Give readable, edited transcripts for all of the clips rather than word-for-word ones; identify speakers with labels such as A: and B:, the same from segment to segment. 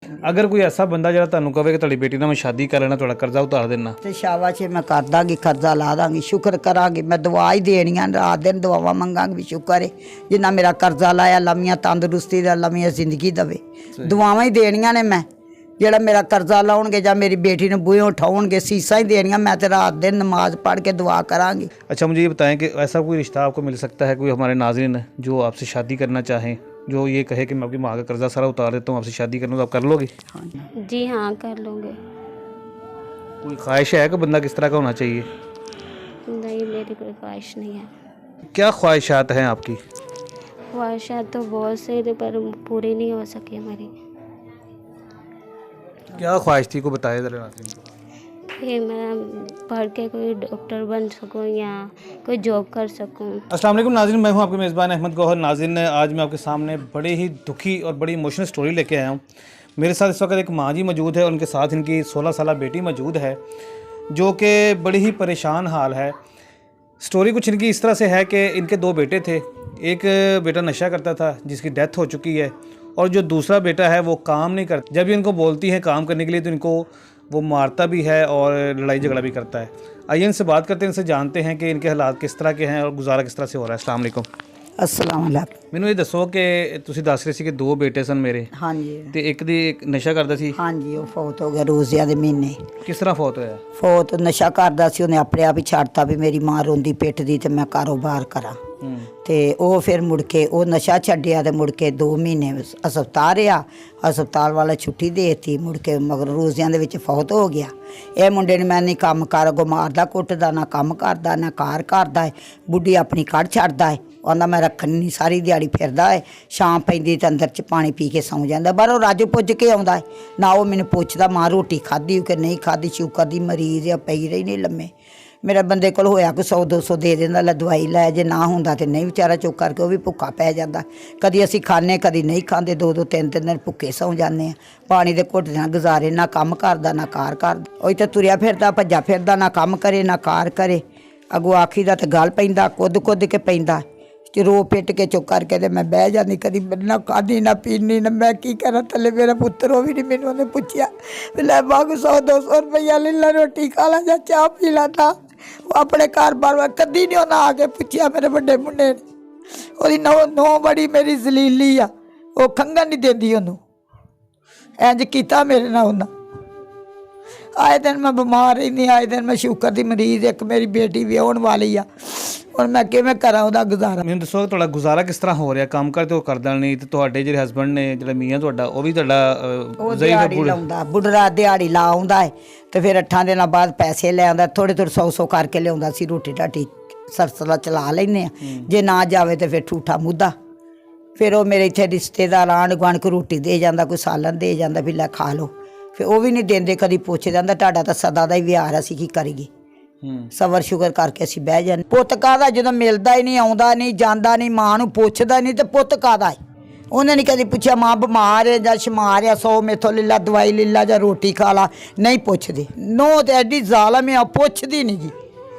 A: अगर कोई ऐसा बंदा जो तुहानू कहे कि तुहाडी बेटी नाल मैं शादी कर लेना, तुहाडा कर्जा उतार देना,
B: ਤੇ ਸ਼ਾਬਾਸ਼ ਮੈਂ ਕਰ ਦਾਂਗੀ, ਕਰਜ਼ਾ ਲਾ ਦਾਂਗੀ, ਸ਼ੁਕਰ ਕਰਾਂਗੀ। ਮੈਂ ਦੁਆ ਹੀ ਦੇਣੀਆਂ, ਰਾਤ ਦਿਨ ਦੁਆਵਾਂ ਮੰਗਾਂਗੀ ਵੀ ਸ਼ੁਕਰ ਹੈ ਜਿੰਨਾ ਮੇਰਾ ਕਰਜ਼ਾ ਲਾਇਆ, ਲੰਮੀਆਂ ਤੰਦਰੁਸਤੀ ਦਾ, ਲੰਮੀਆਂ ਜ਼ਿੰਦਗੀ ਦੇਵੇ। ਦੁਆਵਾਂ ਹੀ ਦੇਣੀਆਂ ਨੇ ਮੈਂ, ਜਿਹੜਾ ਮੇਰਾ ਕਰਜ਼ਾ ਲਾਉਣਗੇ ਜਾਂ मेरी बेटी ने बूहे उठाउणगे, सीसा ही देनियां। मैं तो रात दिन नमाज पढ़ के दुआ करांगी।
A: अच्छा मुझे ये बताएं कि ऐसा कोई रिश्ता आपको मिल सकता है, कोई हमारे नाज़रीन जो आपसे शादी करना चाहें, जो ये कहे कि मैं आपकी माँ का कर्जा सारा उतार देता हूँ, आपसे शादी करना, तो आप कर लोगे?
C: जी हाँ, कर लूँगे।
A: कोई ख्वाहिश है कि बंदा किस तरह का होना चाहिए?
C: नहीं, मेरी कोई ख्वाहिश नहीं है।
A: क्या ख्वाहिशात हैं आपकी?
C: ख्वाहिशात तो बहुत से थे पर पूरी नहीं हो सकी हमारी।
A: क्या ख्वाहिश थी को बताए ज़रा नाज़रीन को।
C: कि मैं पढ़ के कोई डॉक्टर बन सकूं या कोई जॉब कर सकूं।
A: अस्सलाम वालेकुम नाज़रीन, मैं हूं आपके मेज़बान अहमद गौहर। नाज़रीन, आज मैं आपके सामने बड़ी ही दुखी और बड़ी इमोशनल स्टोरी लेके आया हूं। मेरे साथ इस वक्त एक माँ जी मौजूद है, उनके साथ इनकी 16 साल बेटी मौजूद है जो कि बड़ी ही परेशान हाल है। स्टोरी कुछ इनकी इस तरह से है कि इनके 2 बेटे थे। एक बेटा नशा करता था जिसकी डेथ हो चुकी है, और जो दूसरा बेटा है वो काम नहीं करता। जब भी इनको बोलती हैं काम करने के लिए तो इनको वो मारता भी है और लड़ाई झगड़ा भी करता है। आइए इनसे बात करते हैं, इनसे जानते हैं कि इनके हालात किस तरह के हैं और गुजारा किस तरह से हो रहा है। अस्सलाम वालेकुम।
B: अस्सलाम वालेकुम।
A: ਮੈਨੂੰ ਇਹ ਦੱਸੋ ਕਿ ਤੁਸੀਂ ਦੱਸ ਰਹੇ ਸੀ ਕਿ 2 ਬੇਟੇ ਸਨ ਮੇਰੇ,
B: ਹਾਂਜੀ
A: ਤੇ ਇੱਕ ਦੀ ਨਸ਼ਾ ਕਰਦਾ ਸੀ।
B: ਹਾਂਜੀ, ਉਹ ਫੌਤ ਹੋ ਗਿਆ ਰੋਜ਼ਿਆਂ ਦੇ ਮਹੀਨੇ।
A: ਕਿਸ ਤਰ੍ਹਾਂ ਫੌਤ ਹੋਇਆ?
B: ਫੌਤ ਨਸ਼ਾ ਕਰਦਾ ਸੀ, ਉਹਨੇ ਆਪਣੇ ਆਪ ਹੀ ਛੱਡਤਾ ਵੀ ਮੇਰੀ ਮਾਂ ਰੋਂਦੀ ਪਿੱਟਦੀ ਤੇ ਮੈਂ ਕਾਰੋਬਾਰ ਕਰਾਂ। ਤੇ ਉਹ ਫਿਰ ਮੁੜ ਕੇ ਉਹ ਨਸ਼ਾ ਛੱਡਿਆ ਤੇ ਮੁੜ ਕੇ 2 ਮਹੀਨੇ ਹਸਪਤਾਲ ਰਿਹਾ। ਹਸਪਤਾਲ ਵਾਲਾ ਛੁੱਟੀ ਦੇ ਦਿੱਤੀ, ਮੁੜ ਕੇ ਮਗਰ ਰੋਜ਼ਿਆਂ ਦੇ ਵਿੱਚ ਫੌਤ ਹੋ ਗਿਆ। ਇਹ ਮੁੰਡੇ ਨੇ ਮੈਂ ਨਹੀਂ ਕੰਮ ਕਰ ਅੱਗੋਂ ਮਾਰਦਾ ਕੁੱਟਦਾ, ਨਾ ਕੰਮ ਕਰਦਾ ਨਾ ਕਾਰ ਕਰਦਾ ਹੈ। ਬੁੱਢੀ ਆਪਣੀ ਕੱਢ ਛੱਡਦਾ ਹੈ, ਉਹਦਾ ਮੈਂ ਰੱਖਣ ਨਹੀਂ, ਸਾਰੀ ਦਿਹਾੜੀ ਫਿਰਦਾ ਹੈ। ਸ਼ਾਮ ਪੈਂਦੀ ਤਾਂ ਅੰਦਰ 'ਚ ਪਾਣੀ ਪੀ ਕੇ ਸੌਂ ਜਾਂਦਾ। ਬਾਹਰੋਂ ਰੱਜ ਪੁੱਜ ਕੇ ਆਉਂਦਾ ਹੈ, ਨਾ ਉਹ ਮੈਨੂੰ ਪੁੱਛਦਾ ਮਾਂ ਰੋਟੀ ਖਾਧੀ ਕਿ ਨਹੀਂ ਖਾਧੀ। ਸ਼ੂਗਰ ਦੀ ਮਰੀਜ਼ ਆ, ਪਈ ਰਹੀ ਨਹੀਂ ਲੰਮੇ। ਮੇਰੇ ਬੰਦੇ ਕੋਲ ਹੋਇਆ ਕੋਈ 100-200 ਦੇ ਦਿੰਦਾ, ਲੈ ਦਵਾਈ ਲੈ, ਜੇ ਨਾ ਹੁੰਦਾ ਤੇ ਨਹੀਂ ਵਿਚਾਰਾ ਚੁੱਕ ਕਰਕੇ ਉਹ ਵੀ ਭੁੱਖਾ ਪੈ ਜਾਂਦਾ। ਕਦੀ ਅਸੀਂ ਖਾਂਦੇ ਕਦੀ ਨਹੀਂ ਖਾਂਦੇ, 2-2 3-3 ਦਿਨ ਭੁੱਖੇ ਸੌਂ ਜਾਂਦੇ ਆ। ਪਾਣੀ ਦੇ ਘੁੱਟ ਨਾਲ ਗੁਜ਼ਾਰੇ, ਨਾ ਕੰਮ ਕਰਦਾ ਨਾ ਕਾਰ ਕਰਦਾ। ਉਹ ਤਾਂ ਤੁਰਿਆ ਫਿਰਦਾ ਭੱਜਾ ਫਿਰਦਾ, ਨਾ ਕੰਮ ਕਰੇ ਨਾ ਕਾਰ ਕਰੇ। ਅੱਗੋਂ ਆਖੀ ਦਾ ਤਾਂ ਗਲ ਪੈਂਦਾ, ਕੁੱਦ ਕੇ ਪੈਂਦਾ। ਰੋ ਪਿੱਟ ਕੇ ਚੁੱਕ ਕਰਕੇ ਤੇ ਮੈਂ ਬਹਿ ਜਾਂਦੀ, ਕਦੀ ਨਾ ਖਾਧੀ ਨਾ ਪੀਣੀ ਨਾ। ਮੈਂ ਕੀ ਕਰਾਂ ਥੱਲੇ ਮੇਰਾ ਪੁੱਤਰ, ਉਹ ਵੀ ਨਹੀਂ ਮੈਨੂੰ ਉਹਨੇ ਪੁੱਛਿਆ ਵੀ ਲੈ ਬਾਗ 100-200 ਰੁਪਈਆ ਲੈ ਲਾ, ਰੋਟੀ ਖਾ ਲਾ ਜਾਂ ਚਾਹ ਪੀ ਲਾ। ਤਾਂ ਉਹ ਆਪਣੇ ਘਰ ਬਾਰ ਕਦੀ ਨਹੀਂ ਉਹਨਾਂ ਆ ਕੇ ਪੁੱਛਿਆ ਮੇਰੇ ਵੱਡੇ ਮੁੰਡੇ ਨੇ। ਉਹਦੀ ਨੌ ਬੜੀ ਮੇਰੀ ਜ਼ਲੀਲੀ ਆ, ਉਹ ਖੰਘਣ ਨਹੀਂ ਦਿੰਦੀ ਉਹਨੂੰ। ਇੰਜ ਕੀਤਾ ਮੇਰੇ ਨਾਲ ਉਹਨਾਂ। ਆਏ ਦਿਨ ਮੈਂ ਬਿਮਾਰ ਰਹਿੰਦੀ, ਆਏ ਦਿਨ ਮੈਂ ਸ਼ੂਗਰ ਦੀ ਮਰੀਜ਼। ਇੱਕ ਮੇਰੀ ਬੇਟੀ ਵੀ ਆਉਣ ਵਾਲੀ ਆ, ਹੁਣ ਮੈਂ ਕਿਵੇਂ ਕਰਾਂ ਉਹਦਾ ਗੁਜ਼ਾਰਾ।
A: ਮੈਨੂੰ ਦੱਸੋ ਤੁਹਾਡਾ ਗੁਜ਼ਾਰਾ ਕਿਸ ਤਰ੍ਹਾਂ ਹੋ ਰਿਹਾ? ਕੰਮ ਕਰਦੇ ਹੋ ਕਰਦਾ ਨਹੀਂ, ਤੇ ਤੁਹਾਡੇ ਜਿਹੜੇ ਹਸਬੰਡ ਨੇ, ਜਿਹੜਾ ਮੀਆਂ ਤੁਹਾਡਾ, ਉਹ ਵੀ ਤੁਹਾਡਾ
B: ਦਿਹਾੜੀ ਲਾਉਂਦਾ, ਬੁੱਢਾ ਦਿਹਾੜੀ ਲਾ ਆਉਂਦਾ ਹੈ ਤੇ ਫਿਰ 8 ਦਿਨਾਂ ਬਾਅਦ ਪੈਸੇ ਲੈ ਆਉਂਦਾ। ਥੋੜ੍ਹੇ 100-100 ਕਰਕੇ ਲਿਆਉਂਦਾ ਸੀ। ਰੋਟੀ ਢਾਟੀ ਸਰਸਲਾ ਚਲਾ ਲੈਂਦੇ ਆ, ਜੇ ਨਾ ਜਾਵੇ ਤਾਂ ਫਿਰ ਠੂਠਾ ਮੁੱਦਾ। ਫਿਰ ਉਹ ਮੇਰੇ ਇੱਥੇ ਰਿਸ਼ਤੇਦਾਰ ਆਂਢ ਗੁਆਂਢ ਕੋਈ ਰੋਟੀ ਦੇ ਜਾਂਦਾ, ਕੋਈ ਸਾਲਨ ਦੇ ਜਾਂਦਾ ਵੀ ਲੈ ਖਾ ਲਓ। ਫਿਰ ਉਹ ਵੀ ਨਹੀਂ ਦਿੰਦੇ, ਕਦੀ ਪੁੱਛ ਜਾਂਦਾ ਤੁਹਾਡਾ ਤਾਂ ਸਦਾ ਦਾ ਹੀ ਵਿਹਾਰ, ਅਸੀਂ ਕੀ ਕਰੀਏ। ਸਬਰ ਸ਼ੁਕਰ ਕਰਕੇ ਅਸੀਂ ਬਹਿ ਜਾਂਦੇ। ਪੁੱਤ ਕਾਹਦਾ ਜਦੋਂ ਮਿਲਦਾ ਹੀ ਨਹੀਂ, ਆਉਂਦਾ ਨਹੀਂ ਜਾਂਦਾ ਨਹੀਂ, ਮਾਂ ਨੂੰ ਪੁੱਛਦਾ ਨਹੀਂ, ਤੇ ਪੁੱਤ ਕਾਹਦਾ ਹੈ? ਉਹਨੇ ਨਹੀਂ ਕਦੀ ਪੁੱਛਿਆ ਮਾਂ ਬਿਮਾਰ ਹੈ ਜਾਂ ਸ਼ਮਾਰ ਆ, 100 ਮੇਥੋਂ ਲੈ ਲਾ ਦਵਾਈ ਲੈ ਲਾ ਜਾਂ ਰੋਟੀ ਖਾ ਲਾ। ਨਹੀਂ ਪੁੱਛਦੇ। ਨੋ ਤੇ ਐਡੀ ਜ਼ਾਲਮ ਆ, ਪੁੱਛਦੀ ਨਹੀਂ ਜੀ।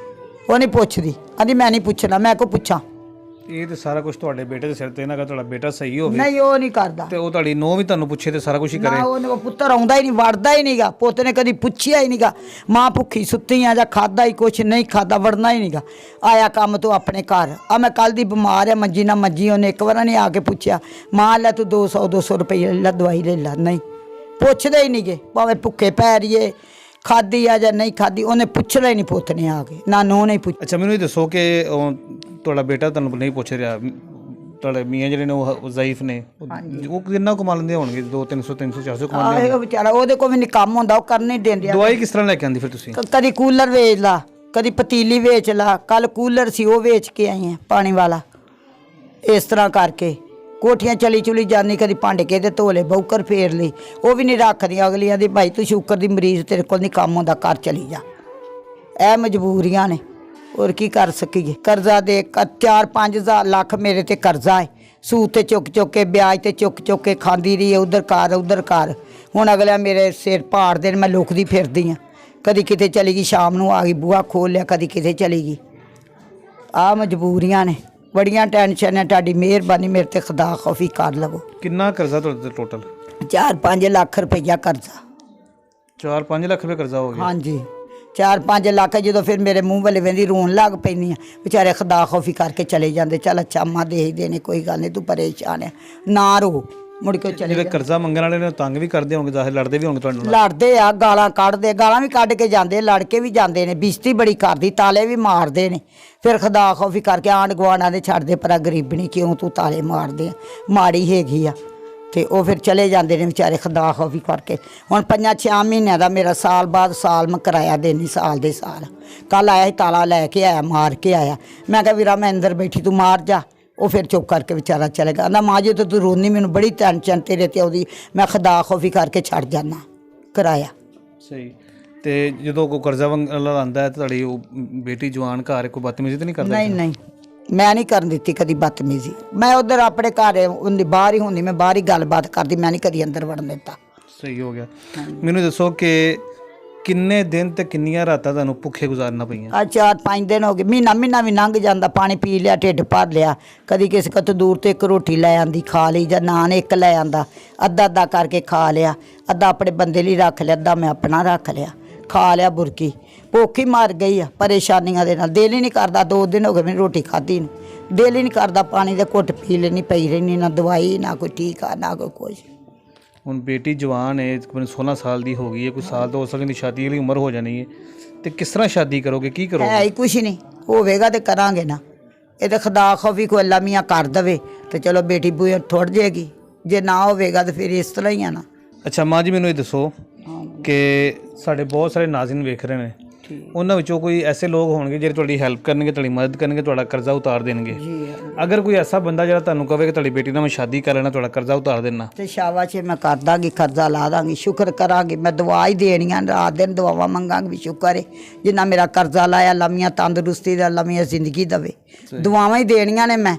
B: ਉਹ ਨਹੀਂ ਪੁੱਛਦੀ, ਕਹਿੰਦੀ ਮੈਂ ਨਹੀਂ ਪੁੱਛਣਾ, ਮੈਂ ਕੋ ਪੁੱਛਾਂ।
A: ਇਹ ਤੇ ਸਾਰਾ ਕੁਝ ਤੁਹਾਡੇ ਬੇਟੇ ਦੇ ਸਿਰ ਤੇ ਨਾ, ਤੁਹਾਡਾ ਬੇਟਾ ਸਹੀ ਹੋਵੇ।
B: ਨਹੀਂ, ਉਹ ਨਹੀਂ ਕਰਦਾ।
A: ਤੇ ਉਹ ਤੁਹਾਡੀ ਨੂੰਹ ਵੀ ਤੁਹਾਨੂੰ ਪੁੱਛੇ ਤੇ ਸਾਰਾ ਕੁਝ ਹੀ ਕਰੇ?
B: ਨਾ, ਉਹ ਪੁੱਤਰ ਆਉਂਦਾ ਹੀ ਨਹੀਂ, ਵੜਦਾ ਹੀ ਨਹੀਂਗਾ। ਪੁੱਤ ਨੇ ਕਦੀ ਪੁੱਛਿਆ ਹੀ ਨਹੀਂਗਾ ਮਾਂ ਭੁੱਖੀ ਸੁੱਤੀ ਆ ਜਾਂ ਖਾਦਾ ਹੀ ਕੁਛ ਨਹੀਂ ਖਾਦਾ, ਵੜਨਾ ਹੀ ਨਹੀਂਗਾ। ਆਇਆ ਕੰਮ ਤੋਂ ਆਪਣੇ ਘਰ ਆ, ਮੈਂ ਕੱਲ੍ਹ ਦੀ ਬਿਮਾਰ ਆ, ਮੰਜੀ ਨਾ ਮੰਜੀ। ਉਹਨੇ ਇੱਕ ਵਾਰ ਨਹੀਂ ਆ ਕੇ ਪੁੱਛਿਆ ਮਾਂ ਲੈ ਤੂੰ 200-200 ਰੁਪਏ ਲੈ ਲਾ, ਦਵਾਈ ਲੈ ਲਾ। ਨਹੀਂ ਪੁੱਛਦੇ ਹੀ ਨਹੀਂਗੇ, ਭਾਵੇਂ ਭੁੱਖੇ ਪੈ ਰਹੀਏ, ਖਾਧੀ ਆ ਜਾਂ ਨਹੀਂ ਖਾਧੀ, ਉਹਨੇ ਪੁੱਛਣਾ ਹੀ ਨਹੀਂ। ਪੁੱਤ ਨੇ ਆ ਕੇ ਨਾ ਨੂੰਹ ਨੇ ਪੁੱਛ।
A: ਅੱਛਾ ਮੈਨੂੰ ਇਹ ਦੱਸੋ ਕਿ ਤੁਹਾਡਾ ਬੇਟਾ ਤੁਹਾਨੂੰ ਨਹੀਂ ਪੁੱਛ ਰਿਹਾ, ਤੁਹਾਡੇ ਮੀਆਂ ਜਿਹੜੇ ਨੇ ਉਹ ਜ਼ਾਈਫ ਨੇ, ਉਹ ਕਿੰਨਾ ਕਮਾ ਲੈਂਦੇ ਹੋਣਗੇ? 200-300 300-400 ਕਮਾ ਲੈਂਦੇ?
B: ਆਹੋ ਵਿਚਾਰਾ, ਉਹਦੇ ਕੋਲ ਵੀ ਨਹੀਂ ਕੰਮ ਹੁੰਦਾ, ਉਹ ਕਰਨ ਨਹੀਂ ਦਿੰਦੇ।
A: ਦਵਾਈ ਕਿਸ ਤਰ੍ਹਾਂ ਲੈ ਕੇ ਆਂਦੀ ਫਿਰ ਤੁਸੀਂ?
B: ਕਦੀ ਕੂਲਰ ਵੇਚ ਲਾ, ਕਦੀ ਪਤੀਲੀ ਵੇਚ ਲਾ। ਕੱਲ ਕੂਲਰ ਸੀ ਉਹ ਵੇਚ ਕੇ ਆਈ ਹਾਂ, ਪਾਣੀ ਵਾਲਾ। ਇਸ ਤਰ੍ਹਾਂ ਕਰਕੇ ਕੋਠੀਆਂ ਚਲੀ ਜਾਂਦੀ, ਕਦੀ ਭਾਂਡੇ ਕੇ ਦੇ ਧੋਲੇ, ਬੌਕਰ ਫੇਰ ਲਈ। ਉਹ ਵੀ ਨਹੀਂ ਰੱਖਦੀਆਂ ਅਗਲੀਆਂ ਦੀ, ਭਾਈ ਤੂੰ ਸ਼ੂਗਰ ਦੀ ਮਰੀਜ਼, ਤੇਰੇ ਕੋਲ ਨਹੀਂ ਕੰਮ ਹੁੰਦਾ, ਘਰ ਚਲੀ ਜਾ। ਇਹ ਮਜਬੂਰੀਆਂ ਨੇ, ਹੋਰ ਕੀ ਕਰ ਸਕੀਏ। ਕਰਜ਼ਾ ਦੇ 4-5 ਲੱਖ ਮੇਰੇ ਤੇ ਕਰਜ਼ਾ ਹੈ। ਸੂਦ ਤੇ ਚੁੱਕ ਕੇ, ਵਿਆਜ ਤੇ ਚੁੱਕ ਕੇ ਖਾਂਦੀ ਰਹੀ ਹੈ, ਉਧਰ ਕਰ। ਹੁਣ ਅਗਲਾ ਮੇਰੇ ਸਿਰ ਪਾੜਦੇ ਨੇ, ਮੈਂ ਲੁਕਦੀ ਫਿਰਦੀ ਹਾਂ। ਕਦੀ ਕਿਤੇ ਚਲੀ ਗਈ, ਸ਼ਾਮ ਨੂੰ ਆ ਗਈ, ਬੂਹਾ ਖੋਲ੍ਹ ਲਿਆ, ਕਦੀ ਕਿਤੇ ਚਲੀ ਗਈ। ਆਹ ਮਜਬੂਰੀਆਂ ਨੇ, ਬੜੀਆਂ ਟੈਨਸ਼ਨ ਹੈ। ਤੁਹਾਡੀ ਮਿਹਰਬਾਨੀ ਮੇਰੇ ਤੇ ਖੁਦਾ ਖੌਫੀ ਕਰ ਲਵੋ।
A: ਕਿੰਨਾ ਕਰਜ਼ਾ ਤੁਹਾਡੇ ਤੇ ਟੋਟਲ?
B: 4-5 ਲੱਖ ਰੁਪਈਆ ਕਰਜ਼ਾ।
A: 4-5 ਲੱਖ ਰੁਪਏ ਕਰਜ਼ਾ ਹੋ ਗਿਆ।
B: ਹਾਂਜੀ 4-5 ਲੱਖ। ਜਦੋਂ ਫਿਰ ਮੇਰੇ ਮੂੰਹ ਵੱਲ ਵੇਂਦੀ ਰੋਣ ਲੱਗ ਪੈਂਦੀ ਆ, ਵਿਚਾਰੇ ਖੁਦਾ ਖੌਫੀ ਕਰਕੇ ਚਲੇ ਜਾਂਦੇ, ਚੱਲ ਅੱਛਾ ਮਾਂ ਦੇਖਦੇ ਨੇ, ਕੋਈ ਗੱਲ ਨਹੀਂ, ਤੂੰ ਪਰੇਸ਼ਾਨ ਹੈ ਨਾ ਰੋ, ਮੁੜ ਕੇ ਚਲੇ
A: ਜਿਹੜੇ ਕਰਜ਼ਾ ਮੰਗਣ ਵਾਲੇ ਨੇ ਉਹ ਤੰਗ ਵੀ ਕਰਦੇ ਹੋਣਗੇ, ਜ਼ਾਹਿਰ ਲੜਦੇ ਵੀ ਹੋਣਗੇ ਤੁਹਾਡੇ ਨਾਲ।
B: ਲੜਦੇ ਆ, ਗਾਲਾਂ ਕੱਢਦੇ, ਗਾਲਾਂ ਵੀ ਕੱਢ ਕੇ ਜਾਂਦੇ, ਲੜ ਕੇ ਵੀ ਜਾਂਦੇ ਨੇ, ਬਿਸਤੀ ਬੜੀ ਕਰਦੀ, ਤਾਲੇ ਵੀ ਮਾਰਦੇ ਨੇ। ਫਿਰ ਖੁਦਾ ਖੌਫੀ ਕਰਕੇ ਆਂਢ ਗੁਆਂਢਾਂ ਦੇ ਛੱਡਦੇ, ਪਰ ਗਰੀਬਣੀ ਕਿਉਂ ਤੂੰ ਤਾਲੇ ਮਾਰਦੇ ਆ, ਮਾੜੀ ਹੈਗੀ ਆ। ਤੇ ਉਹ ਫਿਰ ਚਲੇ ਜਾਂਦੇ ਨੇ ਵਿਚਾਰੇ ਖੁਦਾ ਖੌਫੀ ਕਰਕੇ। ਹੁਣ 5-6 ਮਹੀਨਿਆਂ ਦਾ ਮੇਰਾ ਸਾਲ ਬਾਅਦ ਸਾਲ ਮੈਂ ਕਿਰਾਇਆ ਦੇਣੀ, ਸਾਲ ਦੇ ਸਾਲ। ਕੱਲ ਆਇਆ ਸੀ, ਤਾਲਾ ਲੈ ਕੇ ਆਇਆ, ਮਾਰ ਕੇ ਆਇਆ। ਮੈਂ ਕਿਹਾ ਵੀਰਾ ਮੈਂ ਅੰਦਰ ਬੈਠੀ, ਤੂੰ ਮਾਰ ਜਾ। ਉਹ ਫਿਰ ਚੁੱਪ ਕਰਕੇ ਵਿਚਾਰਾ ਚਲੇ ਗਿਆ। ਨਾ ਮਾਂ ਜੀ ਤੂੰ ਰੋਨੀ, ਮੈਨੂੰ ਬੜੀ ਟੈਨਸ਼ਨ ਤੇਰੇ ਤੇ ਆਉਂਦੀ, ਮੈਂ ਖੁਦਾ ਖੌਫੀ ਕਰਕੇ ਛੱਡ ਜਾਣਾ ਕਿਰਾਇਆ।
A: ਸਹੀ। ਤੇ ਜਦੋਂ ਕੋਈ ਕਰਜ਼ਾ ਵਾਲਾ ਆਉਂਦਾ ਹੈ ਤਾਂ ਤੁਹਾਡੀ ਉਹ ਬੇਟੀ ਜਵਾਨ ਘਰ ਕੋਈ ਬਦਤਮੀਜ਼ੀ ਤਾਂ ਨਹੀਂ ਕਰਦਾ?
B: ਨਹੀਂ ਨਹੀਂ, ਮੈਂ ਨਹੀਂ ਕਰਨ ਦਿੱਤੀ ਕਦੀ ਬਦਤਮੀਜ਼ੀ। ਮੈਂ ਉਧਰ ਆਪਣੇ ਘਰ ਉਹਦੀ ਬਾਹਰ ਹੀ ਹੁੰਦੀ, ਮੈਂ ਬਾਹਰ ਹੀ ਗੱਲਬਾਤ ਕਰਦੀ, ਮੈਂ ਨਹੀਂ ਕਦੀ ਅੰਦਰ ਵੜਨ ਦਿੱਤਾ।
A: ਸਹੀ ਹੋ ਗਿਆ। ਮੈਨੂੰ ਦੱਸੋ ਕਿ ਕਿੰਨੇ ਦਿਨ ਤੇ ਕਿੰਨੀਆਂ ਰਾਤਾਂ ਤੁਹਾਨੂੰ ਭੁੱਖੇ ਗੁਜ਼ਾਰਨਾ ਪਈਆਂ?
B: ਆ 4-5 ਦਿਨ ਹੋ ਗਏ, ਮਹੀਨਾ ਵੀ ਲੰਘ ਜਾਂਦਾ। ਪਾਣੀ ਪੀ ਲਿਆ, ਢਿੱਡ ਭਰ ਲਿਆ, ਕਦੀ ਕਿਸੇ ਕਤ ਦੂਰ ਤੋਂ ਇੱਕ ਰੋਟੀ ਲੈ ਆਂਦੀ, ਖਾ ਲਈ, ਜਾਂ ਨਾਨ ਇੱਕ ਲੈ ਆਂਦਾ, ਅੱਧਾ ਕਰਕੇ ਖਾ ਲਿਆ, ਅੱਧਾ ਆਪਣੇ ਬੰਦੇ ਲਈ ਰੱਖ ਲਿਆ, ਅੱਧਾ ਮੈਂ ਆਪਣਾ ਰੱਖ ਲਿਆ, ਖਾ ਲਿਆ ਬੁਰਕੀ। ਭੁੱਖ ਹੀ ਮਰ ਗਈ ਆ ਪਰੇਸ਼ਾਨੀਆਂ ਦੇ ਨਾਲ। ਦਿਲ ਹੀ ਨਹੀਂ ਕਰਦਾ, 2 ਦਿਨ ਹੋ ਗਏ ਮੈਨੂੰ ਰੋਟੀ ਖਾਧੀ ਨੂੰ, ਦਿਲ ਹੀ ਨਹੀਂ ਕਰਦਾ। ਪਾਣੀ ਦਾ ਘੁੱਟ ਪੀ ਲੈਣੀ, ਪਈ ਰਹਿਣੀ, ਨਾ ਦਵਾਈ, ਨਾ ਕੋਈ ਟੀਕਾ, ਨਾ ਕੋਈ ਕੁਝ।
A: ਹੁਣ ਬੇਟੀ ਜਵਾਨ ਹੈ, 16 ਸਾਲ ਦੀ ਹੋ ਗਈ ਹੈ, ਕੋਈ ਸਾਲ ਤੋਂ ਹੋ ਸਕਦੀ ਸ਼ਾਦੀ ਵਾਲੀ ਉਮਰ ਹੋ ਜਾਣੀ ਹੈ, ਤੇ ਕਿਸ ਤਰ੍ਹਾਂ ਸ਼ਾਦੀ ਕਰੋਗੇ, ਕੀ ਕਰੋਗੇ?
B: ਹੈ ਹੀ ਕੁਛ ਨਹੀਂ, ਹੋਵੇਗਾ ਤੇ ਕਰਾਂਗੇ ਨਾ। ਇਹ ਤਾਂ ਖੁਦਾ ਖੌਫੀ ਕੋਈ ਅੱਲਾ ਮੀਆਂ ਕਰ ਦਵੇ ਤੇ ਚਲੋ ਬੇਟੀ ਬੂਹੇ ਥੁੜ ਜਾਏਗੀ, ਜੇ ਨਾ ਹੋਵੇਗਾ ਤਾਂ ਫਿਰ ਇਸ ਤਰ੍ਹਾਂ ਹੀ ਆ ਨਾ।
A: ਅੱਛਾ ਮਾਂ ਜੀ, ਮੈਨੂੰ ਇਹ ਦੱਸੋ ਕਿ ਸਾਡੇ ਬਹੁਤ ਸਾਰੇ ਨਾਜ਼ਰੀਨ ਵੇਖ ਰਹੇ ਨੇ, ਉਹਨਾਂ ਵਿੱਚੋਂ ਕੋਈ ਐਸੇ ਲੋਕ ਹੋਣਗੇ ਜਿਹੜੇ ਤੁਹਾਡੀ ਹੈਲਪ ਕਰਨਗੇ, ਤੁਹਾਡੀ ਮਦਦ ਕਰਨਗੇ, ਤੁਹਾਡਾ ਕਰਜ਼ਾ ਉਤਾਰ ਦੇਣਗੇ। ਅਗਰ ਕੋਈ ਐਸਾ ਬੰਦਾ ਜਿਹੜਾ ਤੁਹਾਨੂੰ ਕਹੇ ਕਿ ਤੁਹਾਡੀ ਬੇਟੀ ਨਾਲ ਮੈਂ ਸ਼ਾਦੀ ਕਰ ਲੈਣਾ, ਤੁਹਾਡਾ ਕਰਜ਼ਾ ਉਤਾਰ ਦੇਣਾ,
B: ਤੇ ਸ਼ਾਬਾਸ਼, ਮੈਂ ਕਰ ਦਾਂਗੀ, ਕਰਜ਼ਾ ਲਾ ਦਾਂਗੀ, ਸ਼ੁਕਰ ਕਰਾਂਗੀ। ਮੈਂ ਦੁਆ ਹੀ ਦੇਣੀਆਂ, ਰਾਤ ਦਿਨ ਦੁਆਵਾਂ ਮੰਗਾਂਗੀ ਵੀ ਸ਼ੁਕਰ ਹੈ ਜਿੰਨਾ ਮੇਰਾ ਕਰਜ਼ਾ ਲਾਇਆ, ਲੰਮੀਆਂ ਤੰਦਰੁਸਤੀ ਦਾ, ਲੰਮੀਆਂ ਜ਼ਿੰਦਗੀ ਦੇਵੇ। ਦੁਆਵਾਂ ਹੀ ਦੇਣੀਆਂ ਨੇ ਮੈਂ,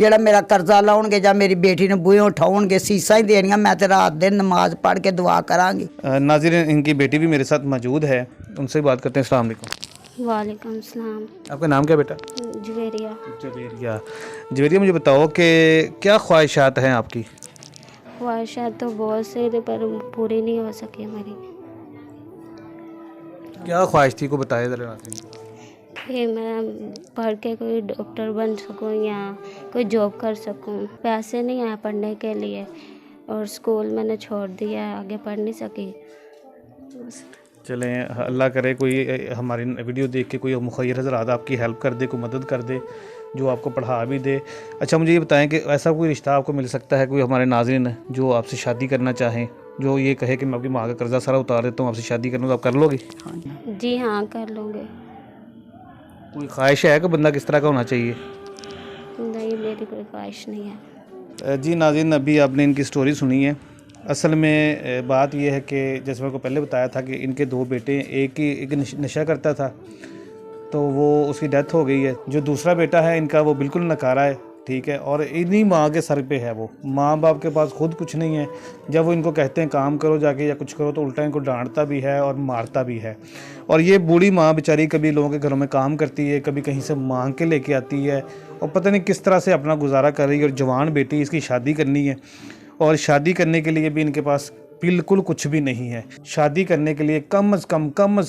B: ਜਿਹੜਾ ਮੇਰਾ ਕਰਜ਼ਾ ਲਾਉਣਗੇ ਜਾਂ ਮੇਰੀ ਬੇਟੀ ਨੂੰ ਬੂਹੇ ਉਠਾਉਣਗੇ, ਸੀਸਾਂ ही देनियाँ। मैं तो रात दिन नमाज पढ़ के दुआ करांगी।
A: नाज़रीन, इनकी बेटी भी मेरे साथ मौजूद है, उनसे बात करते हैं। अस्सलाम वालेकुम।
C: वालेकुम सलाम।
A: आपका नाम क्या बेटा?
C: जवेरिया।
A: जवेरिया। जवेरिया, मुझे बताओ कि क्या ख्वाहिशात हैं आपकी?
C: ख्वाहिशात तो बहुत से थे पर पूरी नहीं हो सकी हमारी।
A: क्या ख्वाहिश थी, को बताया ज़रा नाज़रीन।
C: कि मैं पढ़ के कोई डॉक्टर बन सकूं या कोई जॉब कर सकूं। पैसे नहीं आए पढ़ने के लिए और स्कूल मैंने छोड़ दिया, आगे पढ़ नहीं सकी।
A: चलें, अल्लाह करे कोई हमारी वीडियो देख के कोई मुखय्यर हज़रात आपकी हेल्प कर दे, कोई मदद कर दे, जो आपको पढ़ा भी दे। अच्छा, मुझे ये बताएं कि ऐसा कोई रिश्ता आपको मिल सकता है, कोई हमारे नाज़रीन जो आपसे शादी करना चाहें, जो ये कहे कि मैं आपकी माँ का कर्जा सारा उतार देता हूँ, आपसे शादी करना, तो आप कर लोगे?
C: जी हाँ, कर लूँगे।
A: कोई ख्वाहिश है कि बंदा किस तरह का होना चाहिए?
C: नहीं, मेरी कोई ख्वाहिश नहीं है।
A: जी नाज़रीन, अभी आपने इनकी स्टोरी सुनी है। असल में बात यह है कि जैसे मैंने को पहले बताया था कि इनके 2 बेटे, एक नशा करता था तो वो उसकी डेथ हो गई है। जो दूसरा बेटा है इनका वो बिल्कुल नकारा है, ठीक है, और इन्हीं माँ के सर पे है। वो माँ बाप के पास खुद कुछ नहीं है। जब वो इनको कहते हैं काम करो जाके या कुछ करो तो उल्टा इनको डांटता भी है और मारता भी है। और ये बूढ़ी माँ बेचारी कभी लोगों के घरों में काम करती है, कभी कहीं से मांग के लेके आती है और पता नहीं किस तरह से अपना गुजारा कर रही है। और जवान बेटी, इसकी शादी करनी है और शादी करने के लिए भी इनके पास बिल्कुल कुछ भी नहीं है। शादी करने के लिए कम से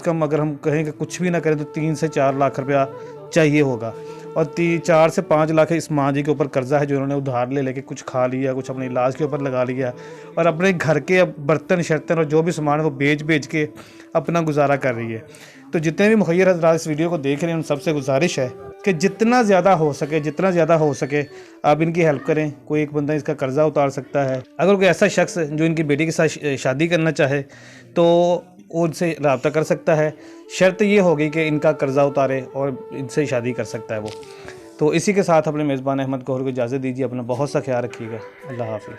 A: कम अगर हम कहें कि कुछ भी ना करें तो 3 से 4 लाख रुपया चाहिए होगा। और 4 से 5 लाख इस माँ जी के ऊपर कर्जा है जो उन्होंने उधार ले लेके कुछ खा लिया, कुछ अपने इलाज के ऊपर लगा लिया और अपने घर के बर्तन शर्तन और जो भी सामान है वो बेच के अपना गुजारा कर रही है। तो जितने भी मुखय्यर हज़रात इस वीडियो को देख रहे हैं उन सबसे गुजारिश है कि जितना ज़्यादा हो सके आप इनकी हेल्प करें। कोई एक बंदा इसका कर्जा उतार सकता है। अगर कोई ऐसा शख्स जो इनकी बेटी के साथ शादी करना चाहे तो उनसे रब्ता कर सकता है। शर्त ये होगी कि इनका कर्जा उतारे और इनसे शादी कर सकता है वो। तो इसी के साथ अपने मेज़बान अहमद गौहर को इजाज़त दीजिए। अपना बहुत सा ख्याल रखिएगा। अल्लाह हाफ़िज़।